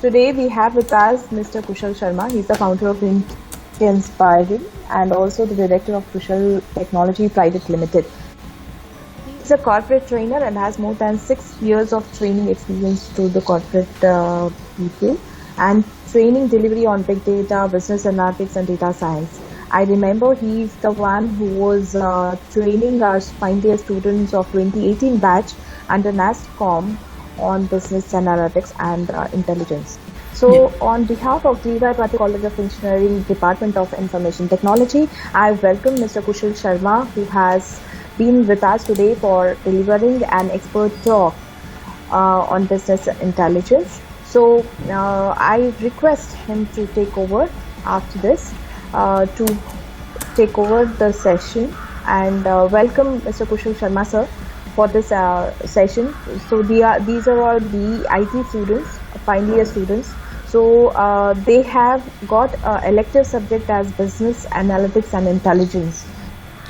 Today we have with us Mr. Kushal Sharma. He's the founder of Inspiring and also the director of Kushal Technology Private Limited. He's a corporate trainer and has more than 6 years of training experience to the corporate people and training delivery on big data, business analytics and data science. I remember he's the one who was training our final year students of 2018 batch under NASSCOM on business analytics and intelligence. So on behalf of DY College of Engineering Department of Information Technology, I welcome Mr. Kushal Sharma, who has been with us today for delivering an expert talk on business intelligence. So I request him to take over after this, to take over the session, and welcome Mr. Kushal Sharma sir for this session. So these are all the IT students, final year students. So they have got elective subject as business analytics and intelligence.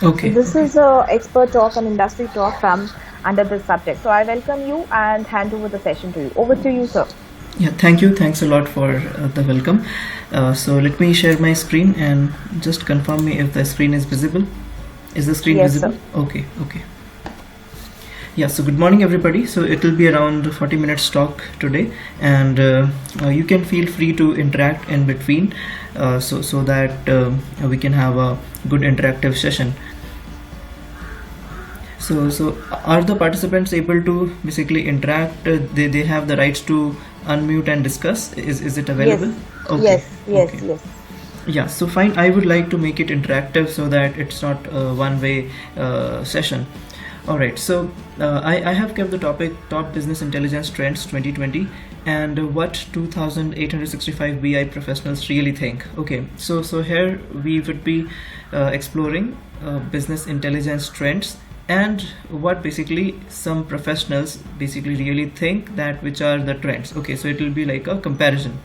Okay. So this is a expert talk and industry talk from under this subject. So I welcome you and hand over the session to you. Over to you, sir. Yeah, thank you. Thanks a lot for the welcome. So let me share my screen and just confirm me if the screen is visible. Is the screen visible? Sir. Okay. Yeah, so good morning everybody. So it will be around 40 minutes talk today, and you can feel free to interact in between so that we can have a good interactive session. So are the participants able to basically interact? They have the rights to unmute and discuss. Is it available? Yes. Okay. Yes. Yeah, so fine. I would like to make it interactive so that it's not a one-way session. Alright, so I have kept the topic Top Business Intelligence Trends 2020 and what 2865 BI professionals really think. Okay, so here we would be exploring business intelligence trends and what basically some professionals basically really think that which are the trends. Okay, so it will be like a comparison.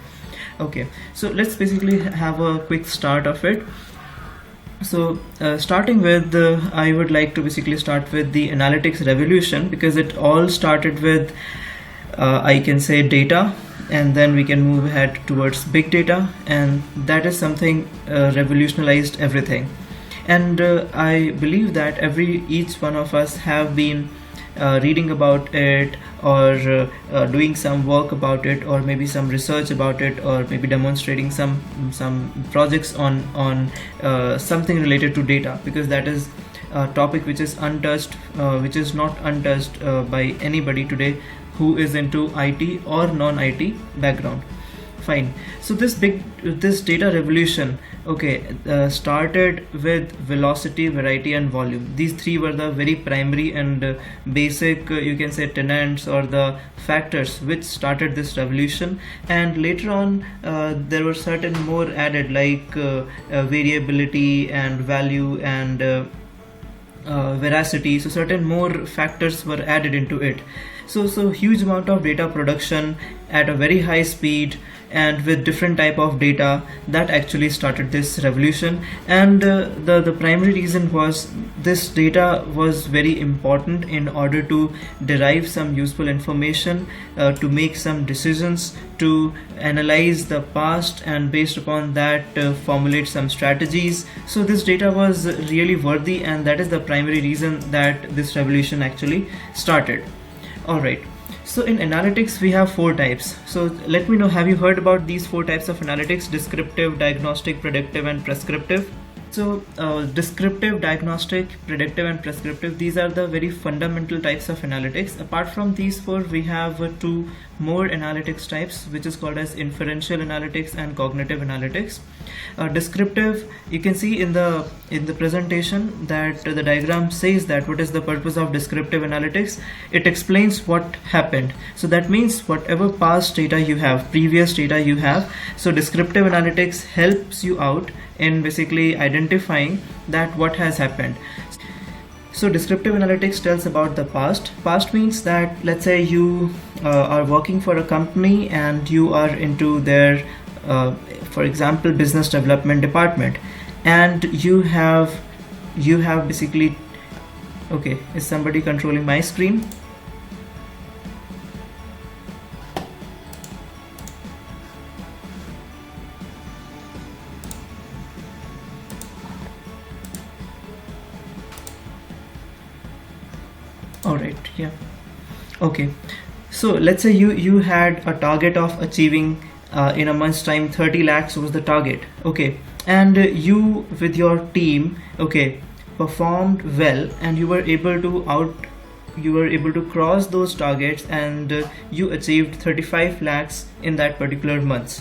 Okay, so let's basically have a quick start of it. So starting with, I would like to basically start with the analytics revolution, because it all started with I can say data, and then we can move ahead towards big data, and that is something revolutionized everything. And I believe that each one of us have been reading about it, or doing some work about it, or maybe some research about it, or maybe demonstrating some projects on something related to data, because that is a topic which is untouched, which is not untouched by anybody today who is into IT or non-IT background. Fine. So this data revolution, okay, started with velocity, variety and volume. These three were the very primary and basic, you can say, tenets or the factors which started this revolution. And later on there were certain more added, like variability and value and veracity. So certain more factors were added into it. So huge amount of data production at a very high speed and with different type of data, that actually started this revolution. And the primary reason was this data was very important in order to derive some useful information, to make some decisions, to analyze the past, and based upon that formulate some strategies. So this data was really worthy, and that is the primary reason that this revolution actually started. Alright, so in analytics we have 4 types. So let me know, have you heard about these 4 types of analytics? Descriptive, diagnostic, predictive and prescriptive. So descriptive, diagnostic, predictive and prescriptive, these are the very fundamental types of analytics. Apart from these 4, we have 2 more analytics types, which is called as inferential analytics and cognitive analytics. Descriptive, you can see in the presentation that the diagram says that what is the purpose of descriptive analytics. It explains what happened. So that means whatever past data you have, previous data you have, so descriptive analytics helps you out in basically identifying that what has happened. So descriptive analytics tells about the past. Past means that, let's say you are working for a company and you are into their for example business development department, and you have basically, okay, is somebody controlling my screen? All right. Yeah. Okay. So let's say you had a target of achieving in a month's time 30 lakhs was the target. Okay. And you with your team, okay, performed well, and you were able to cross those targets, and you achieved 35 lakhs in that particular month.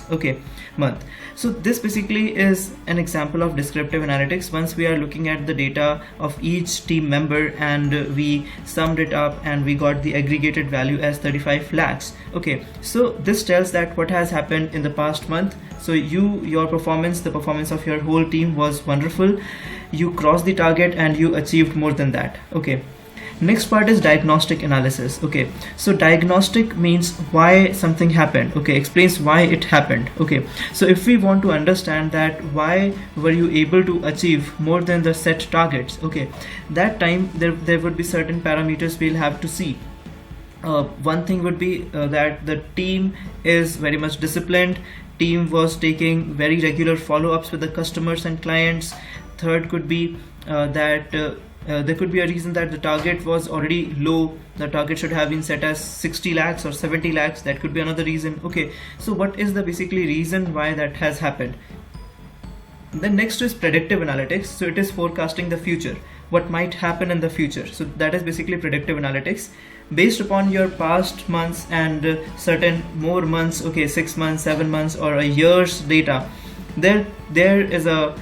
So this basically is an example of descriptive analytics. Once we are looking at the data of each team member, and we summed it up and we got the aggregated value as 35 lakhs. Okay, so this tells that what has happened in the past month. So your performance, the performance of your whole team was wonderful. You crossed the target and you achieved more than that. Okay. Next part is diagnostic analysis. Okay, so diagnostic means why something happened. Okay, explains why it happened. Okay, so if we want to understand that why were you able to achieve more than the set targets, okay, that time there would be certain parameters we'll have to see. One thing would be that the team is very much disciplined. Team was taking very regular follow-ups with the customers and clients. Third could be that there could be a reason that the target was already low. The target should have been set as 60 lakhs or 70 lakhs. That could be another reason. Okay, so what is the basically reason why that has happened? Then next is predictive analytics. So it is forecasting the future, what might happen in the future. So that is basically predictive analytics. Based upon your past months and certain more months, okay, 6 months, 7 months, or a year's data, there is a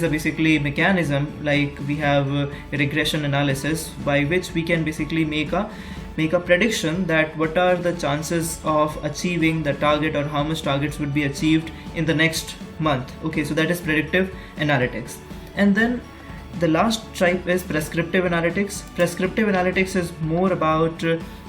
basically mechanism, like we have regression analysis, by which we can basically make a prediction that what are the chances of achieving the target, or how much targets would be achieved in the next month. Okay, so that is predictive analytics. And then the last type is prescriptive analytics. Prescriptive analytics is more about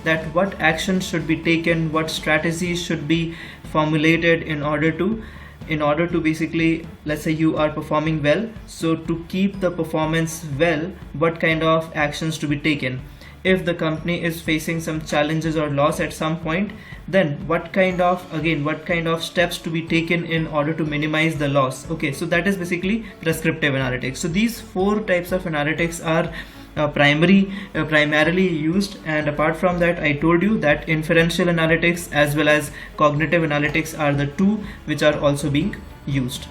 that what actions should be taken, what strategies should be formulated in order to basically, let's say you are performing well, so to keep the performance well, what kind of actions to be taken. If the company is facing some challenges or loss at some point, then what kind of steps to be taken in order to minimize the loss. Okay, so that is basically prescriptive analytics. So these 4 types of analytics are primarily used, and apart from that, I told you that inferential analytics as well as cognitive analytics are the 2 which are also being used.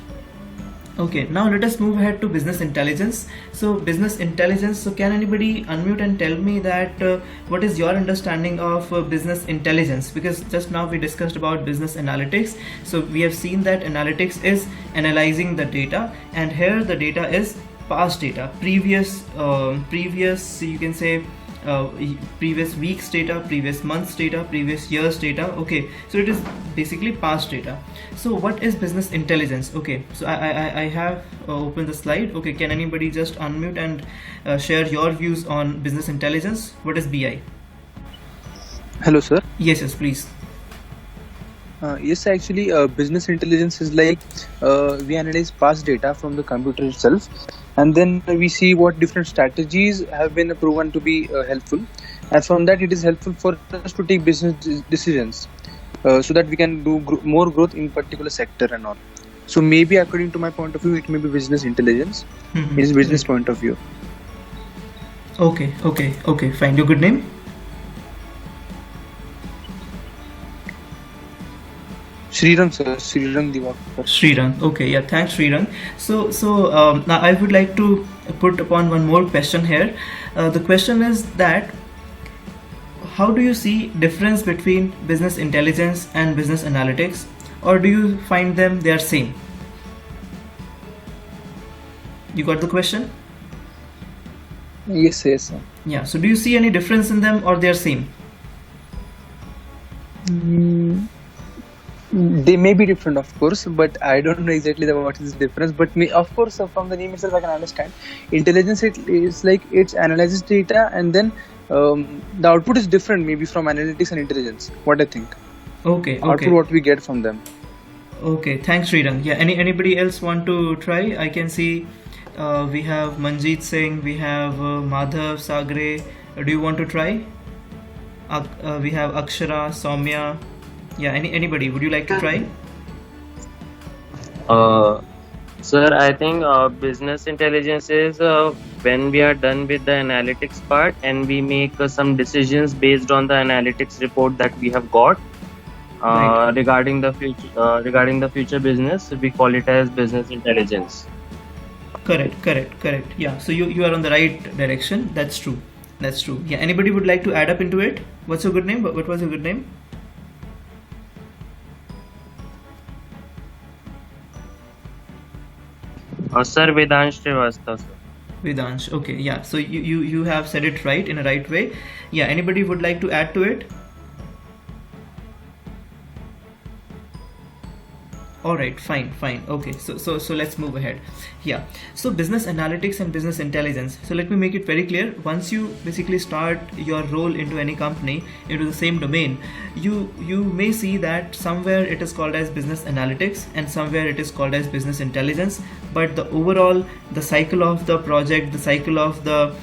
Okay, now let us move ahead to business intelligence. So business intelligence, so can anybody unmute and tell me that what is your understanding of business intelligence? Because just now we discussed about business analytics. So we have seen that analytics is analyzing the data, and here the data is past data, previous you can say previous week's data, previous month's data, previous year's data. Okay, so it is basically past data. So what is business intelligence? Okay, so I have opened the slide. Okay, can anybody just unmute and share your views on business intelligence? What is BI? Hello, sir. Yes, please. Yes, actually, business intelligence is like we analyze past data from the computer itself, and then we see what different strategies have been proven to be helpful, and from that it is helpful for us to take business decisions so that we can do more growth in particular sector and all. So maybe according to my point of view, it may be business intelligence. It is business point of view. Okay, fine. Your good name? Srirang, sir. Srirang Divakar. Srirang. Okay, yeah, thanks, Srirang. So now I would like to put upon one more question here. The question is that how do you see difference between business intelligence and business analytics, or do you find they are same? You got the question? Yes, sir. Yeah. So do you see any difference in them, or they are same? They may be different, of course, but I don't know exactly what is the difference. But of course, from the name itself, I can understand. Intelligence, it is like it analyzes data, and then the output is different, maybe from analytics and intelligence. What I think. Okay. Output, what we get from them. Okay, thanks, Srirang. Yeah. Anybody else want to try? I can see we have Manjeet Singh, we have Madhav Sagre. Do you want to try? We have Akshara, Soumya. Yeah, anybody, would you like to try? Sir, I think business intelligence is when we are done with the analytics part and we make some decisions based on the analytics report that we have got Right. regarding the future business, we call it as business intelligence. Correct. Yeah, so you are on the right direction. That's true. Yeah, anybody would like to add up into it? What's your good name? What was your good name? Sir, Vedansh Srivastava, sir. Vedansh. Okay, yeah, so you have said it right, in a right way. Yeah, anybody would like to add to it? All right, fine. Okay, so let's move ahead. Yeah, so business analytics and business intelligence. So let me make it very clear. Once you basically start your role into any company, into the same domain, you may see that somewhere it is called as business analytics and somewhere it is called as business intelligence, but the overall, the cycle of the project, the cycle of the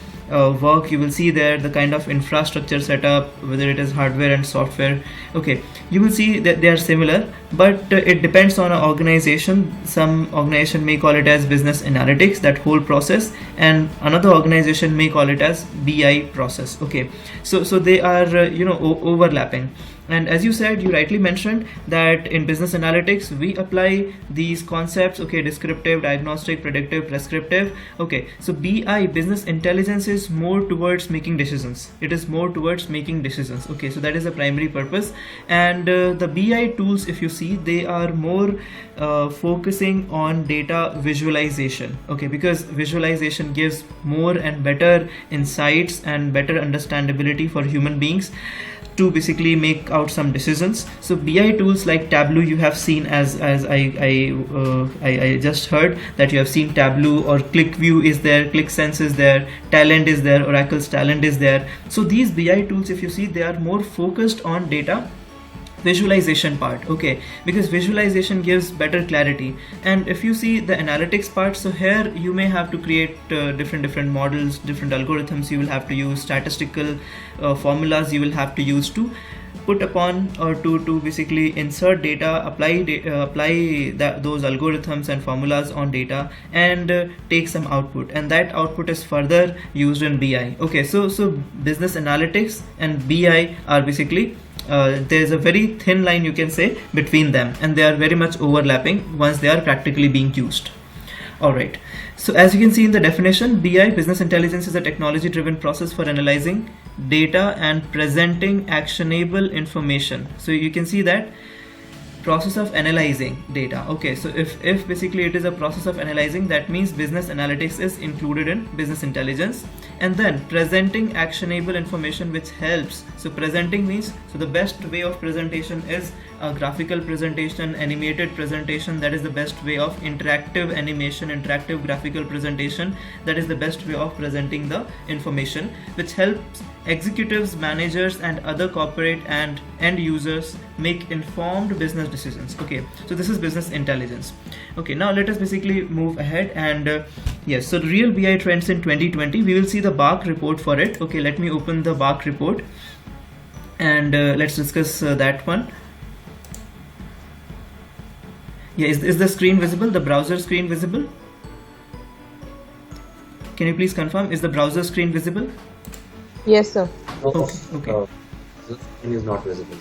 work, you will see there the kind of infrastructure setup, whether it is hardware and software. Okay, you will see that they are similar, but it depends on an organization. Some organization may call it as business analytics, that whole process, and another organization may call it as BI process. Okay, so they are overlapping. And as you said, you rightly mentioned that in business analytics we apply these concepts. Okay, descriptive, diagnostic, predictive, prescriptive. Okay, so BI, business intelligence, is more towards making decisions. It is more towards making decisions. Okay, so that is the primary purpose. And the BI tools, if you see, they are more focusing on data visualization. Okay, because visualization gives more and better insights and better understandability for human beings to basically make out some decisions. So BI tools like Tableau, you have seen, as I just heard that you have seen Tableau, or ClickView is there, ClickSense is there, Talent is there, Oracle's Talent is there. So these BI tools, if you see, they are more focused on data visualization part. Okay, because visualization gives better clarity. And if you see the analytics part, so here you may have to create different models, different algorithms you will have to use, statistical formulas you will have to use to put upon, or to basically insert data, apply those algorithms and formulas on data, and take some output, and that output is further used in BI. Okay, so business analytics and BI are basically there's a very thin line, you can say, between them, and they are very much overlapping once they are practically being used. Alright, so as you can see in the definition, BI, business intelligence, is a technology driven process for analyzing data and presenting actionable information. So you can see that process of analyzing data. Okay, so if basically it is a process of analyzing, that means business analytics is included in business intelligence. And then presenting actionable information, which helps. So presenting means, so the best way of presentation is a graphical presentation, animated presentation. That is the best way of interactive animation, interactive graphical presentation. That is the best way of presenting the information, which helps executives, managers, and other corporate and end users make informed business decisions. Okay, so this is business intelligence. Okay, now let us basically move ahead. And yes, so the real BI trends in 2020, we will see the BARC report for it. Okay, let me open the BARC report and let's discuss that one. Yeah, is the screen visible, the browser screen visible? Can you please confirm, is the browser screen visible? Yes, sir. Okay. The screen is not visible.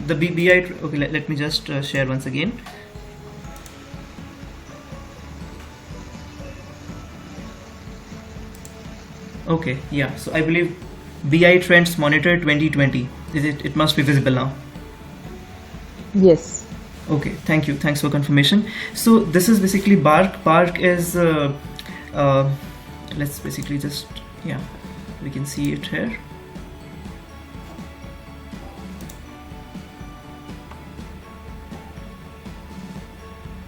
The BI, okay, let me just share once again. Okay, yeah, so I believe BI Trends Monitor 2020, is it? It must be visible now. Yes. Okay, thank you, thanks for confirmation. So this is basically BARC. BARC is let's basically just, yeah, we can see it here.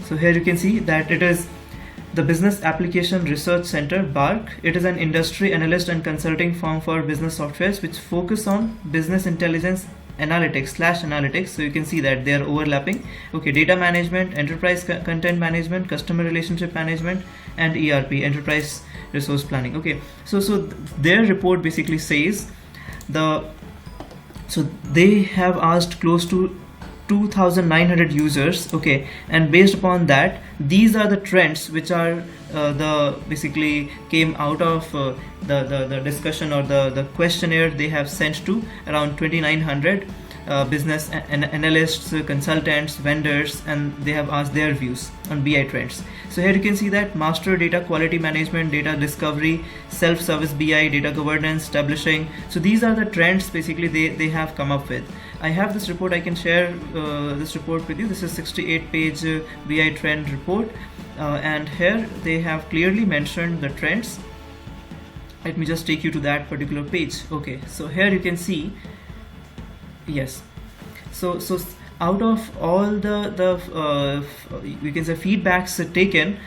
So here you can see that it is the Business Application Research Center, BARC. It is an industry analyst and consulting firm for business softwares which focus on business intelligence analytics. So you can see that they are overlapping. Okay, data management, enterprise content management, customer relationship management, and ERP, enterprise resource planning. Okay, so their report basically says so they have asked close to 2,900 users. Okay, and based upon that, these are the trends which are the basically came out of the discussion or the questionnaire they have sent to around 2,900 business analysts, consultants, vendors, and they have asked their views on BI trends. So here you can see that master data quality management, data discovery, self-service BI, data governance, establishing. So these are the trends basically they have come up with. I have this report, I can share this report with you. This is 68-page BI trend report, and here they have clearly mentioned the trends. Let me just take you to that particular page. Okay, so here you can see, yes, so out of all the you can say feedbacks taken,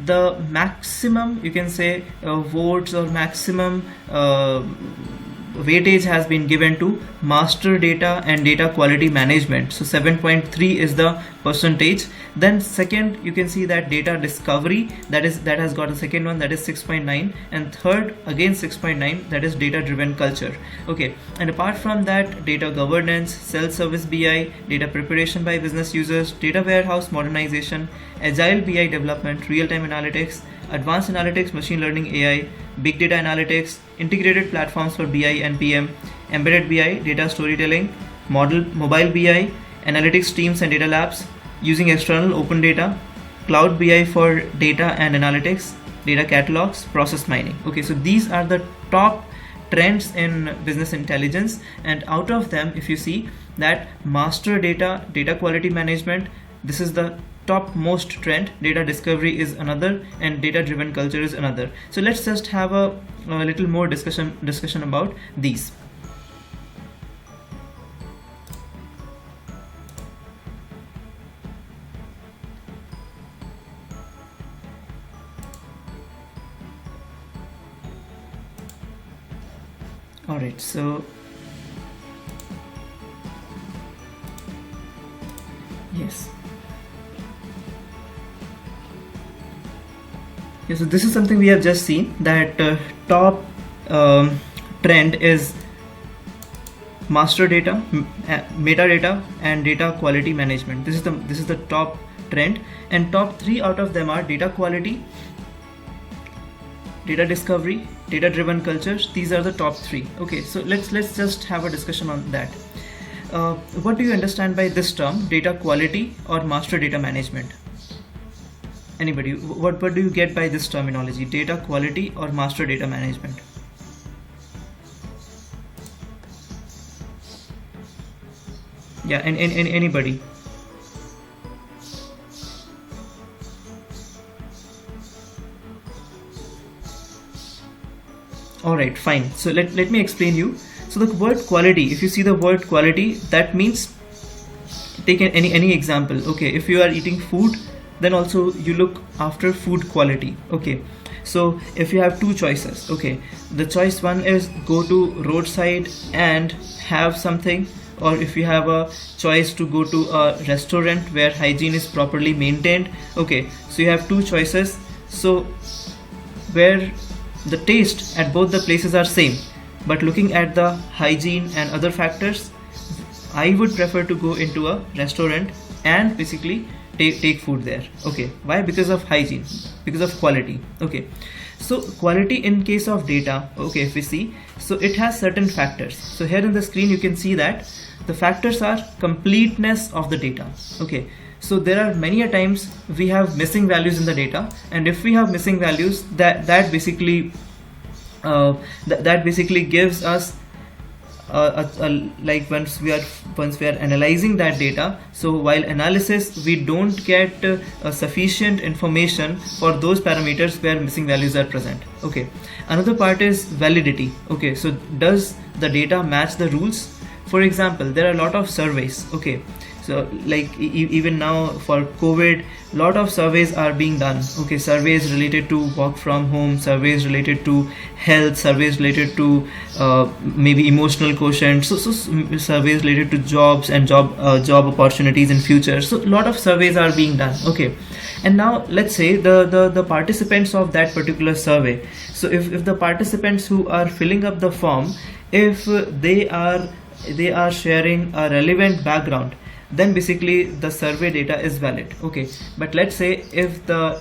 the maximum you can say votes or maximum weightage has been given to master data and data quality management. So 7.3 is the percentage. Then second, you can see that data discovery, that has got a second one, that is 6.9, and third again 6.9, that is data driven culture. Okay, and apart from that, data governance, self-service BI, data preparation by business users, data warehouse modernization, agile BI development, real-time analytics, advanced analytics, machine learning, AI, big data analytics, integrated platforms for BI and PM, embedded BI, data storytelling, mobile BI, analytics teams and data labs, using external open data, cloud BI for data and analytics, data catalogs, process mining. Okay, so these are the top trends in business intelligence, and out of them, if you see that master data, data quality management, this is the topmost trend, data discovery is another, and data driven culture is another. So let's just have a little more discussion about these. All right, so yes. Yeah, so this is something we have just seen, that top trend is master data, metadata, and data quality management. This is the top trend, and top three out of them are data quality, data discovery, data driven cultures. These are the top three. Okay, so let's just have a discussion on that. What do you understand by this term, data quality or master data management? Anybody, what do you get by this terminology, data quality or master data management? Yeah, and anybody? All right, fine. So let me explain you. So the word quality, if you see the word quality, that means, take any example. Okay, if you are eating food, then also you look after food quality. Okay, so if you have two choices, okay, the choice one is go to roadside and have something, or if you have a choice to go to a restaurant where hygiene is properly maintained. Okay, so you have two choices, so where the taste at both the places are same, but looking at the hygiene and other factors, I would prefer to go into a restaurant and basically take food there. Okay, why? Because of hygiene, because of quality. Okay, so quality in case of data, okay, if we see, so it has certain factors. So here in the screen you can see that the factors are completeness of the data. Okay, so there are many a times we have missing values in the data, and if we have missing values, that basically gives us like once we are analyzing that data, so while analysis we don't get sufficient information for those parameters where missing values are present. Okay, another part is validity. Okay, so does the data match the rules? For example, there are a lot of surveys. Okay, so like even now for COVID, lot of surveys are being done. Okay, surveys related to work from home, surveys related to health, surveys related to maybe emotional quotient, so surveys related to jobs and job opportunities in future. So a lot of surveys are being done. Okay, and now let's say the participants of that particular survey, so if the participants who are filling up the form, if they are sharing a relevant background, then basically the survey data is valid. Okay, but let's say if the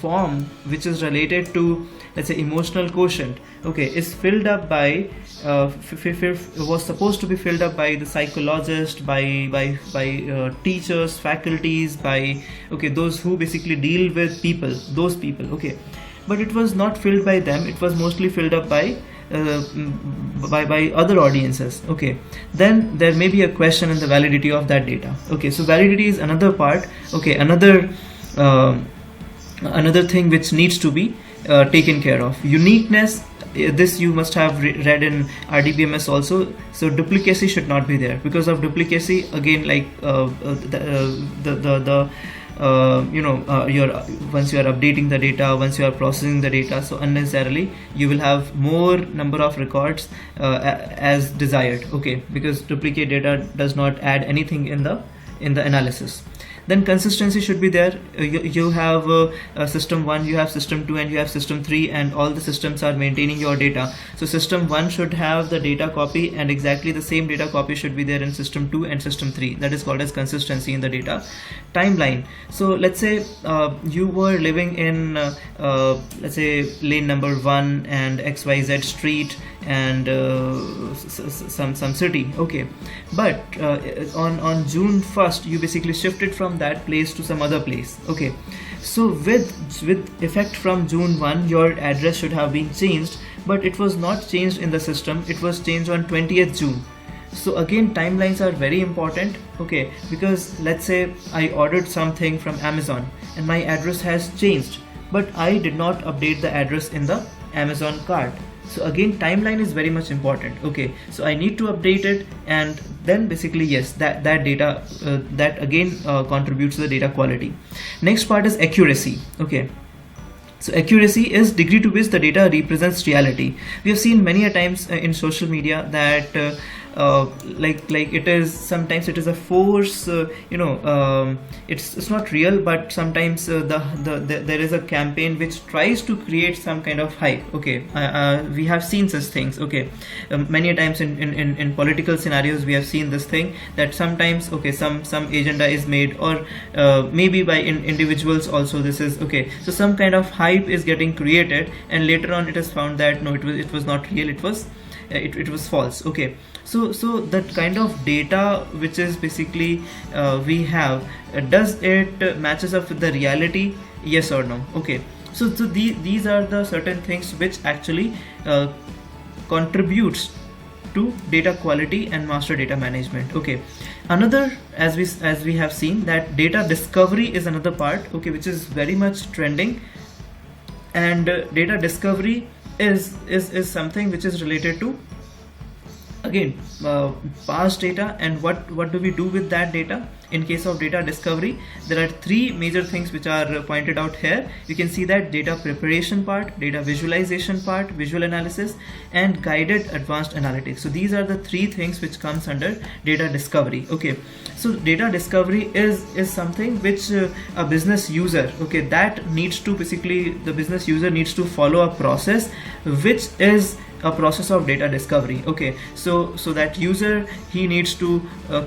form which is related to, let's say, emotional quotient, okay, is filled up by was supposed to be filled up by the psychologist, by teachers, faculties, by, okay, those who basically deal with people, those people, okay, but it was not filled by them, it was mostly filled up by other audiences, okay, then there may be a question in the validity of that data. Okay, so validity is another part, okay, another thing which needs to be taken care of. Uniqueness, this you must have read in RDBMS also. So duplicacy should not be there. Because of duplicacy, again, like once you are updating the data, once you are processing the data, so unnecessarily you will have more number of records as desired. Okay, because duplicate data does not add anything in the analysis. Then consistency should be there. You have system 1, you have system 2, and you have system 3, and all the systems are maintaining your data. So system 1 should have the data copy, and exactly the same data copy should be there in system 2 and system 3. That is called as consistency in the data. Timeline. So let's say you were living in let's say lane number 1 and XYZ street and some city, okay, but on June 1st you basically shifted from that place to some other place. Okay, so with effect from June 1 your address should have been changed, but it was not changed in the system, it was changed on 20th June. So again, timelines are very important, okay, because let's say I ordered something from Amazon and my address has changed, but I did not update the address in the Amazon cart. So again, timeline is very much important. Okay, so I need to update it, and then basically, yes, that data that again contributes to the data quality. Next part is accuracy. Okay, so accuracy is degree to which the data represents reality. We have seen many a times in social media that like it is, sometimes it is a force, it's not real, but sometimes there is a campaign which tries to create some kind of hype. Okay, we have seen such things. Okay, many a times in political scenarios we have seen this thing, that sometimes, okay, some agenda is made, or maybe by individuals also. This is okay, so some kind of hype is getting created, and later on it is found that no, it was not real, it was false. Okay, so that kind of data which is basically we have, does it matches up with the reality, yes or no? Okay, so these are the certain things which actually contributes to data quality and master data management. Okay, another, as we have seen, that data discovery is another part, okay, which is very much trending. And data discovery is something which is related to, again, past data, and what do we do with that data. In case of data discovery, there are three major things which are pointed out here. You can see that data preparation part, data visualization part, visual analysis, and guided advanced analytics. So these are the three things which comes under data discovery. Okay, so data discovery is something which a business user, okay, that needs to basically, the business user needs to follow a process which is a process of data discovery. Okay, so that user, he needs to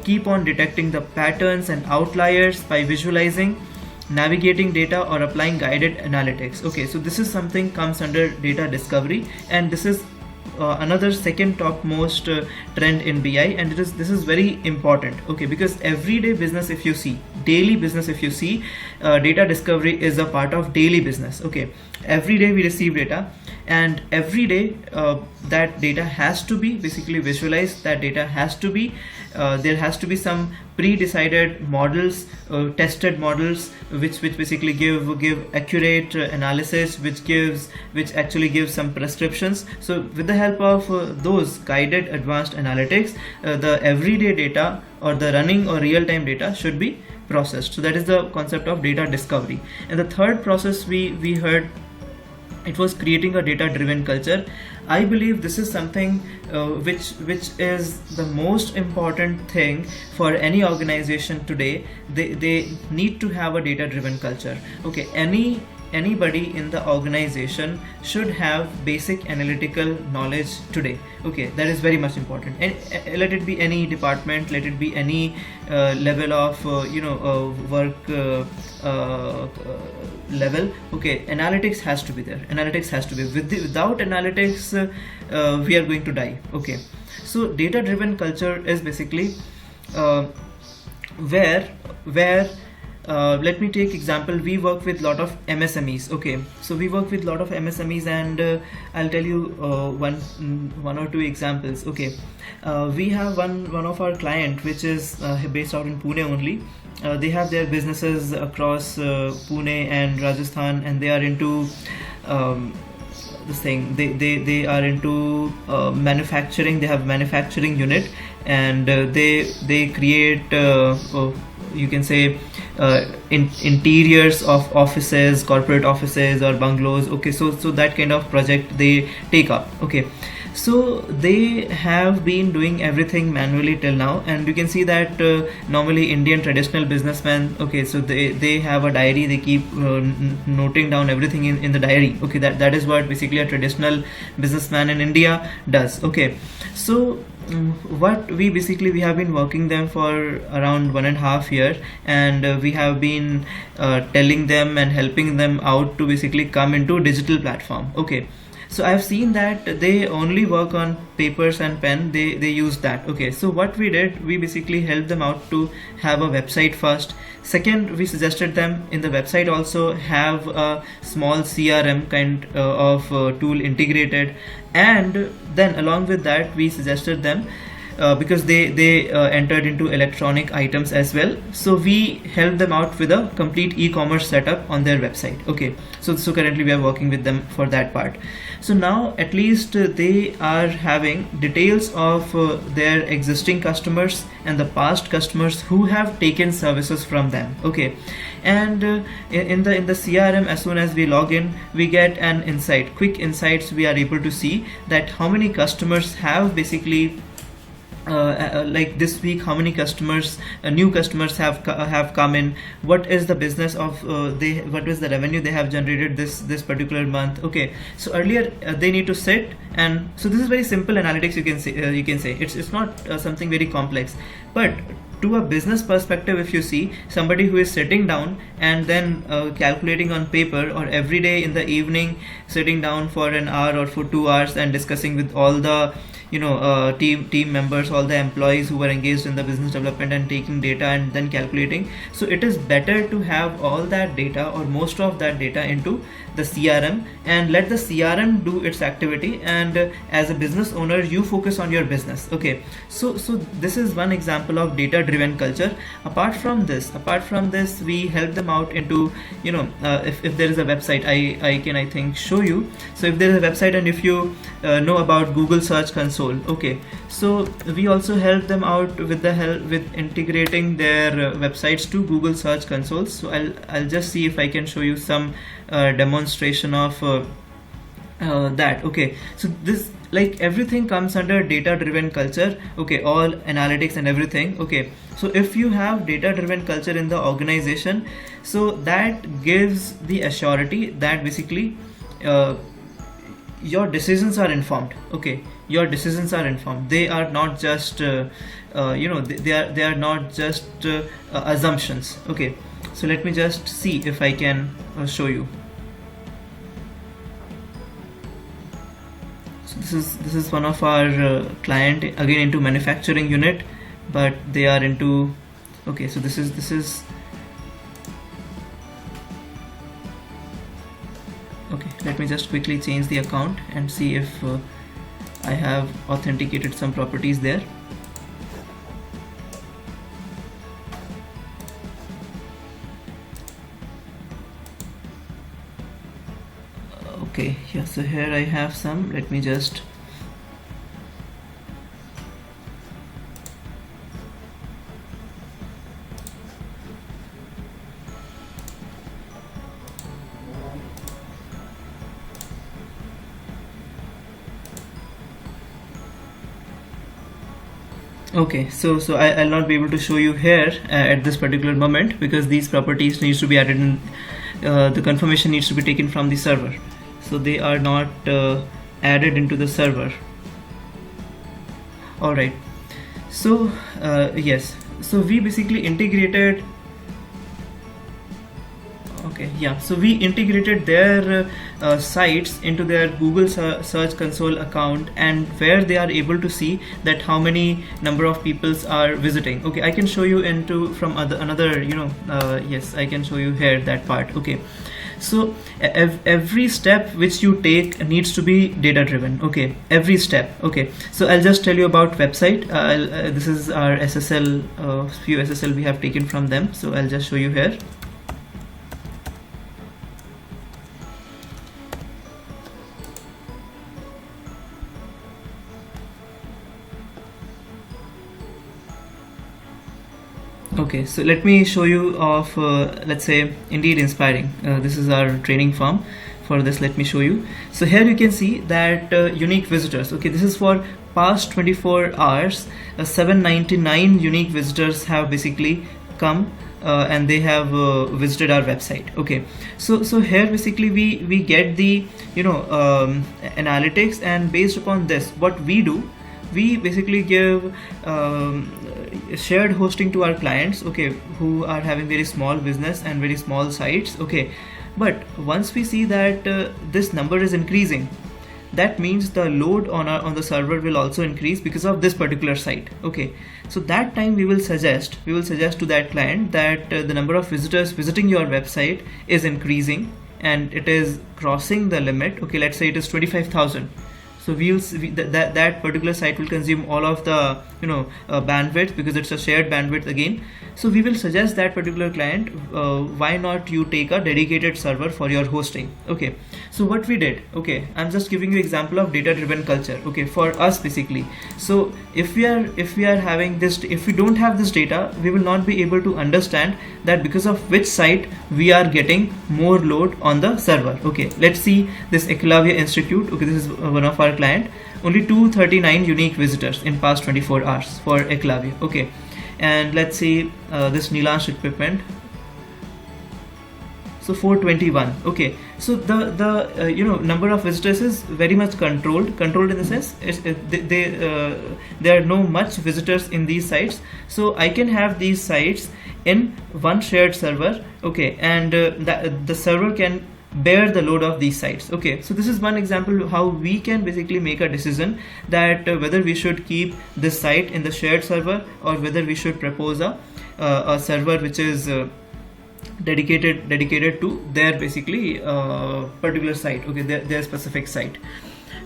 keep on detecting the patterns and outliers by visualizing, navigating data, or applying guided analytics. Okay, so this is something comes under data discovery, and this is another second topmost trend in BI, and this is very important. Okay, because everyday business, if you see, daily business, if you see, data discovery is a part of daily business. Okay, every day we receive data, and every day that data has to be basically visualized, that data has to be there has to be some pre-decided models, tested models, which basically give accurate analysis, which actually gives some prescriptions. So with the help of those guided advanced analytics, the everyday data or the running or real-time data should be processed. So that is the concept of data discovery. And the third process we heard, it was creating a data-driven culture. I believe this is something which is the most important thing for any organization today. They need to have a data-driven culture. Okay, any anybody in the organization should have basic analytical knowledge today. Okay, that is very much important. And let it be any department, let it be any level of work level. Okay, analytics has to be there. Analytics has to be without analytics we are going to die. Okay, so data driven culture is basically where let me take example. We work with lot of MSMEs. Okay, so we work with lot of MSMEs, and I'll tell you one or two examples. Okay, we have one of our client which is based out in Pune only. They have their businesses across Pune and Rajasthan, and they are into this thing. They are into manufacturing. They have manufacturing unit, and they create you can say interiors of offices, corporate offices or bungalows. Okay, so that kind of project they take up. Okay, so they have been doing everything manually till now, and you can see that normally Indian traditional businessmen, okay, so they have a diary. They keep noting down everything in the diary. Okay, that is what basically a traditional businessman in India does. Okay, so what we have been working them for around 1.5 years, and we have been telling them and helping them out to basically come into digital platform. Okay, so I've seen that they only work on papers and pen. They use that. Okay, so what we did, we basically helped them out to have a website first. Second, we suggested them in the website also have a small CRM kind of tool integrated, and then along with that we suggested them because they entered into electronic items as well, so we helped them out with a complete e-commerce setup on their website. Okay, so currently we are working with them for that part. So now at least they are having details of their existing customers and the past customers who have taken services from them. Okay, and in the CRM, as soon as we log in, we get an insight, quick insights. We are able to see that how many customers have basically like this week, how many customers, new customers have come in, what is the business of what is the revenue they have generated this particular month. Okay, so earlier they need to sit, and so this is very simple analytics. You can say it's not something very complex, but to a business perspective, if you see somebody who is sitting down and then calculating on paper, or every day in the evening sitting down for an hour or for 2 hours and discussing with all the team members, all the employees who were engaged in the business development and taking data and then calculating. So it is better to have all that data or most of that data into the CRM and let the CRM do its activity, and as a business owner you focus on your business. Okay, so this is one example of data driven culture. Apart from this we help them out into if there is a website, I can think show you. So if there is a website, and if you know about Google Search Console, okay, so we also help them out with integrating their websites to Google Search Console. So I'll just see if I can show you some demonstration of that. Okay, so this, like, everything comes under data driven culture. Okay, all analytics and everything. Okay, so if you have data driven culture in the organization, so that gives the assurity that basically your decisions are informed. Okay, your decisions are informed. They are not just they are not just assumptions. Okay, so let me just see if I can show you. So this is one of our client, again into manufacturing unit, but they are into, okay, so this is okay, let me just quickly change the account and see if I have authenticated some properties there. Okay, yeah, so here I have some. Let me just okay, so I'll not be able to show you here at this particular moment because these properties needs to be added the confirmation needs to be taken from the server, so they are not added into the server. All right, so yes, so we basically integrated, okay, yeah, so we integrated their sites into their Google search console account, and where they are able to see that how many number of peoples are visiting. Okay, I can show you into from another, yes, I can show you here that part. Okay, so every step which you take needs to be data driven. Okay, every step. Okay, so I'll just tell you about website. This is our SSL, few SSL we have taken from them, so I'll just show you here. Okay, so let me show you of let's say Indeed Inspiring. This is our training form. For this, let me show you. So here you can see that unique visitors. Okay, this is for past 24 hours. 799 unique visitors have basically come and they have visited our website. Okay, so here basically we get the analytics, and based upon this, what we do, we basically give shared hosting to our clients, okay, who are having very small business and very small sites. Okay, but once we see that this number is increasing, that means the load on the server will also increase because of this particular site. Okay, so that time we will suggest to that client that the number of visitors visiting your website is increasing and it is crossing the limit. Okay, let's say it is 25,000. So that particular site will consume all of the bandwidth, because it's a shared bandwidth again. So we will suggest that particular client, why not you take a dedicated server for your hosting. Okay, so what we did, okay, I'm just giving you example of data-driven culture. Okay, for us basically, so if we are having this, if we don't have this data, we will not be able to understand that because of which site we are getting more load on the server. Okay, let's see this Eclavia Institute. Okay, this is one of our client. Only 239 unique visitors in past 24 hours for Eclavia. Okay, and let's see this Nilansh equipment. So 421. Okay, so the number of visitors is very much controlled in the sense there are no much visitors in these sites, so I can have these sites in one shared server. Okay, and the server can bear the load of these sites. Okay, so this is one example how we can basically make a decision that whether we should keep this site in the shared server or whether we should propose a server which is dedicated to their basically particular site. Okay, their specific site.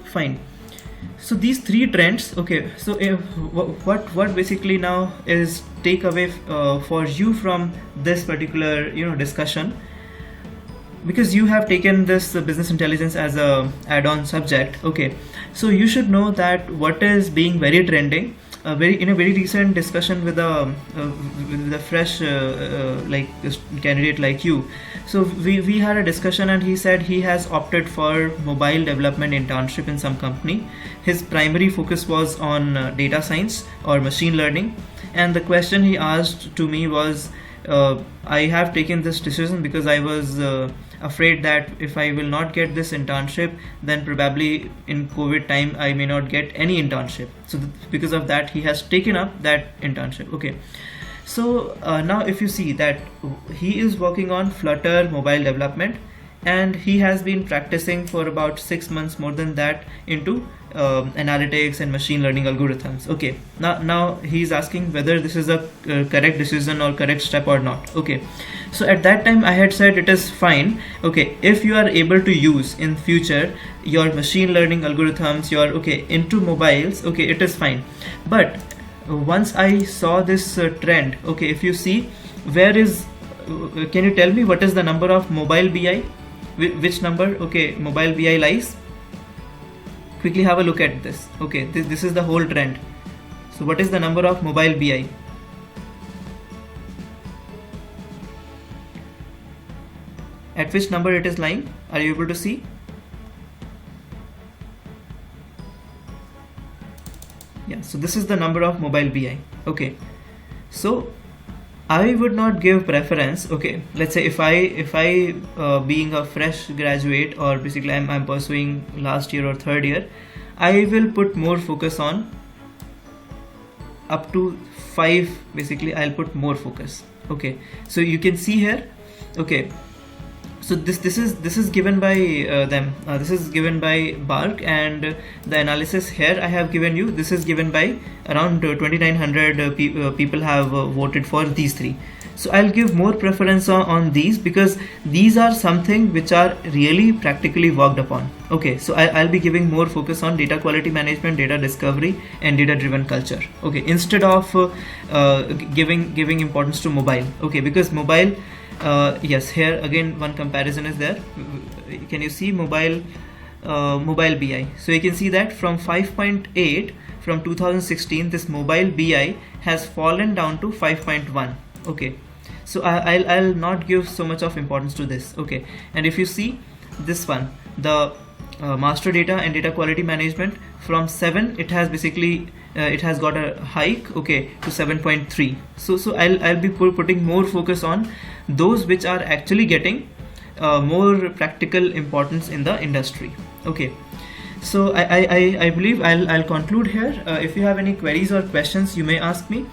Fine. So these three trends. Okay, so what basically now is takeaway for you from this particular discussion, because you have taken this business intelligence as a add-on subject. Okay, so you should know that what is being very trending. In a very recent discussion with a fresh candidate like you, so we had a discussion, and he said he has opted for mobile development internship in some company. His primary focus was on data science or machine learning, and the question he asked to me was, I have taken this decision because I was afraid that if I will not get this internship, then probably in COVID time I may not get any internship. So because of that, he has taken up that internship. Okay, so now if you see that he is working on Flutter mobile development, and he has been practicing for about 6 months, more than that, into analytics and machine learning algorithms. Okay, now he's asking whether this is a correct decision or correct step or not. Okay, so at that time I had said it is fine. Okay, if you are able to use in future your machine learning algorithms, your into mobiles, okay, it is fine. But once I saw this trend, okay, if you see, where is can you tell me what is the number of mobile BI? Which number? Okay, mobile BI lies. Quickly have a look at this. Okay, this is the whole trend. So what is the number of mobile BI? At which number it is lying? Are you able to see? Yeah, so this is the number of mobile BI. Okay, so I would not give preference. Okay, let's say if I being a fresh graduate, or basically I'm pursuing last year or third year, I will put more focus on up to 5. Basically I'll put more focus. Okay, so you can see here. Okay, so this is given by them. This is given by Bark, and the analysis here I have given you. This is given by around 2900 people have voted for these three. So I'll give more preference on these, because these are something which are really practically worked upon. Okay, so I'll be giving more focus on data quality management, data discovery, and data driven culture. Okay, instead of giving importance to mobile. Okay, because mobile, yes, here again one comparison is there. Can you see mobile BI? So you can see that from 5.8 from 2016, this mobile BI has fallen down to 5.1. Okay, so I'll not give so much of importance to this. Okay, and if you see this one, the master data and data quality management, from 7 it has basically it has got a hike, okay, to 7.3. So I'll be putting more focus on those which are actually getting more practical importance in the industry. Okay, so I believe I'll conclude here. If you have any queries or questions, you may ask me,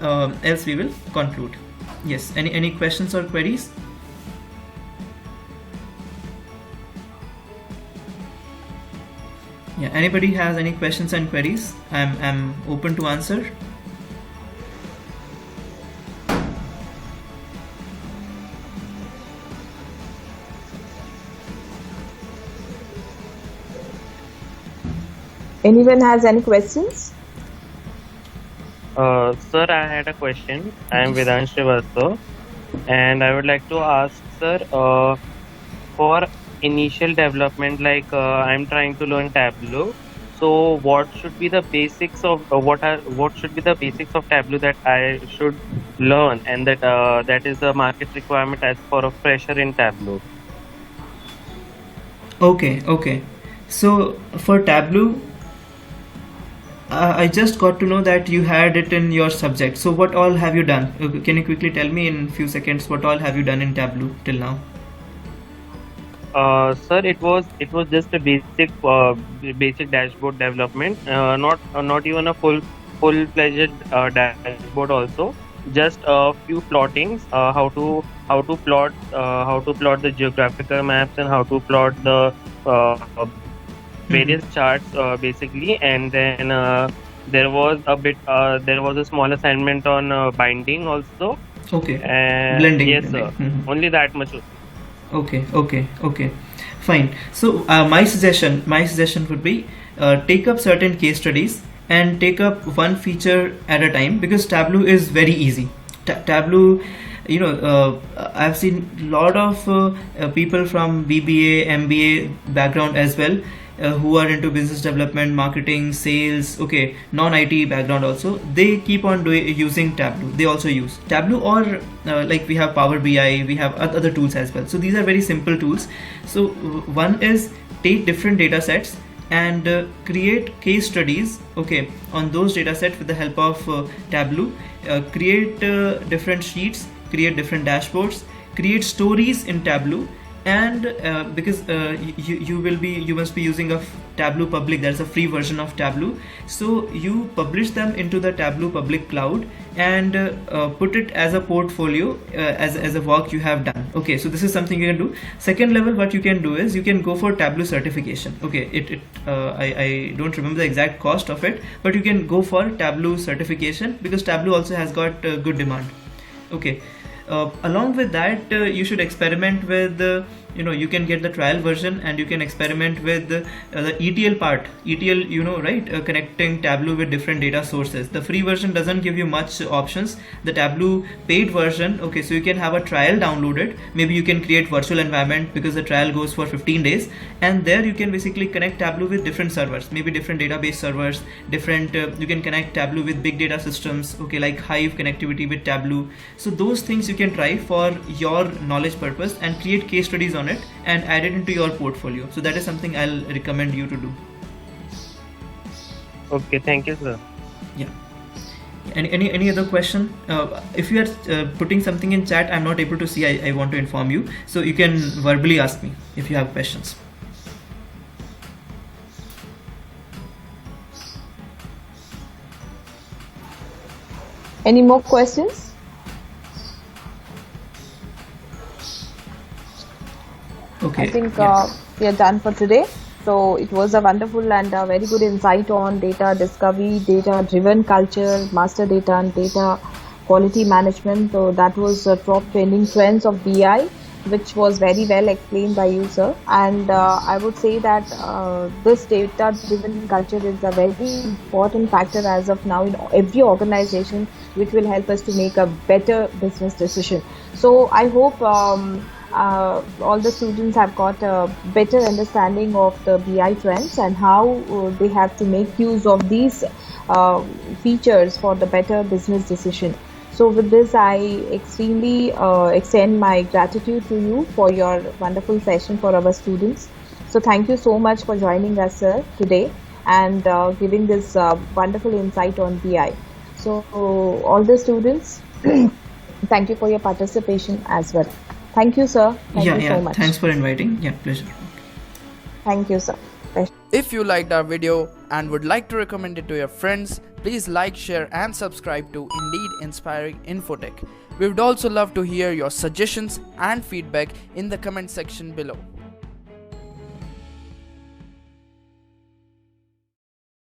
else we will conclude. Yes, any questions or queries? Yeah, anybody has any questions and queries? I'm open to answer. Anyone has any questions? Sir, I had a question. I am Vedansh Srivastav, and I would like to ask, sir, for initial development, like I'm trying to learn Tableau. So, what should be the basics of what should be the basics of Tableau that I should learn, and that is the market requirement as for a fresher in Tableau. Okay. So for Tableau, I just got to know that you had it in your subject. So what all have you done? Can you quickly tell me in few seconds what all have you done in Tableau till now? Sir, it was just a basic dashboard development, not even a full-fledged dashboard. Also, just a few plottings, how to plot the geographical maps, and how to plot the various charts, basically. And then there was a small assignment on binding also. Okay. And Blending. yes, sir. Only that much. Okay. Fine. So my suggestion would be take up certain case studies and take up one feature at a time, because Tableau is very easy. Tableau, I've seen a lot of people from BBA, MBA background as well, who are into business development, marketing, sales, okay, non-IT background also. They keep on using Tableau. They also use Tableau, or like we have Power BI, we have other tools as well. So these are very simple tools. So one is take different data sets and create case studies, okay, on those data sets with the help of Tableau. Create different sheets, create different dashboards, create stories in Tableau. And because you must be using a Tableau public, that's a free version of Tableau, so you publish them into the Tableau public cloud and put it as a portfolio, as a work you have done. Okay, so this is something you can do. Second level, what you can do is you can go for Tableau certification. Okay, I don't remember the exact cost of it, but you can go for Tableau certification, because Tableau also has got good demand. Okay. Along with that, you should experiment with, you can get the trial version, and you can experiment with the ETL part. ETL, right? Connecting Tableau with different data sources. The free version doesn't give you much options. The Tableau paid version, okay, so you can have a trial downloaded. Maybe you can create virtual environment, because the trial goes for 15 days. And there you can basically connect Tableau with different servers, maybe different database servers, different, you can connect Tableau with big data systems, okay, like Hive connectivity with Tableau. So those things you can try for your knowledge purpose and create case studies on it and add it into your portfolio. So that is something I'll recommend you to do. Okay, thank you, sir. Any other question? If you are putting something in chat, I'm not able to see. I want to inform you, so you can verbally ask me if you have questions. Any more questions? Okay. I think yeah. we are done for today. So it was a wonderful and very good insight on data discovery, data-driven culture, master data and data quality management. So that was top trending trends of BI, which was very well explained by you, sir. And I would say that this data-driven culture is a very important factor as of now in every organization, which will help us to make a better business decision. So I hope all the students have got a better understanding of the BI trends and how they have to make use of these features for the better business decision. So with this, I extremely extend my gratitude to you for your wonderful session for our students. So thank you so much for joining us, sir, today and giving this wonderful insight on BI. So all the students, thank you for your participation as well. Thank you, sir. Thank you so much. Thanks for inviting. Yeah, pleasure. Thank you, sir. If you liked our video and would like to recommend it to your friends, please like, share and subscribe to Indeed Inspiring Infotech. We would also love to hear your suggestions and feedback in the comment section below.